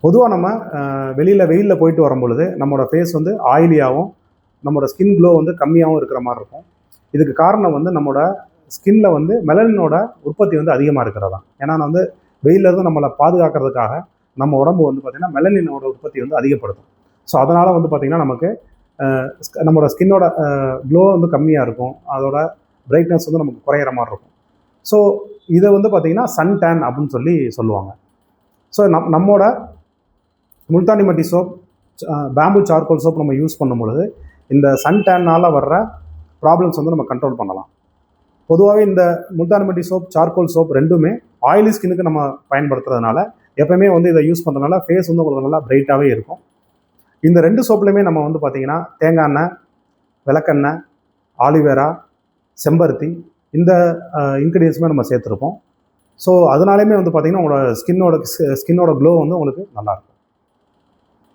பொதுவாக நம்ம வெயிலில் போயிட்டு வரும்பொழுது நம்மளோட ஃபேஸ் வந்து ஆயிலியாகவும் நம்மளோட ஸ்கின் க்ளோ வந்து கம்மியாகவும் இருக்கிற மாதிரி இருக்கும். இதுக்கு காரணம் வந்து நம்மளோட ஸ்கின்ல வந்து மெலனினோட உற்பத்தி வந்து அதிகமாக இருக்கிறது தான். ஏன்னா வந்து வெயிலிருந்து நம்மளை பாதுகாக்கிறதுக்காக நம்ம உடம்பு வந்து பார்த்திங்கன்னா மெலனினோட உற்பத்தி வந்து அதிகப்படுத்தும். ஸோ அதனால் வந்து பார்த்திங்கன்னா நமக்கு நம்மளோட ஸ்கின்னோட க்ளோ வந்து கம்மியாக இருக்கும். அதோட பிரைட்னஸ் வந்து நமக்கு குறையிற மாதிரி இருக்கும். ஸோ இதை வந்து பார்த்திங்கன்னா சன் டேன் அப்படின்னு சொல்லி சொல்லுவாங்க. ஸோ நம்மோட முல்தானி மட்டி சோப், பேம்பு சார்கோல் சோப் நம்ம யூஸ் பண்ணும் பொழுது இந்த சன் டேன்னால் வர்ற ப்ராப்ளம்ஸ் வந்து நம்ம கண்ட்ரோல் பண்ணலாம். பொதுவாகவே இந்த முல்தானி மட்டி சோப், சார்கோல் சோப் ரெண்டுமே ஆயிலி ஸ்கின்னுக்கு நம்ம பயன்படுத்துறதுனால எப்பவுமே வந்து இதை யூஸ் பண்ணுறதுனால ஃபேஸ் வந்து உங்களுக்கு நல்லா பிரைட்டாகவே இருக்கும். இந்த 2 சோப்லையுமே நம்ம வந்து பார்த்திங்கன்னா தேங்காய் எண்ணெய், விளக்கெண்ணெய், ஆலிவேரா, செம்பருத்தி இந்த இன்க்ரீடியன்ஸுமே நம்ம சேர்த்துருப்போம். ஸோ அதனாலேயுமே வந்து பார்த்திங்கன்னா உங்களோட ஸ்கின்னோட க்ளோ வந்து உங்களுக்கு நல்லாயிருக்கும்.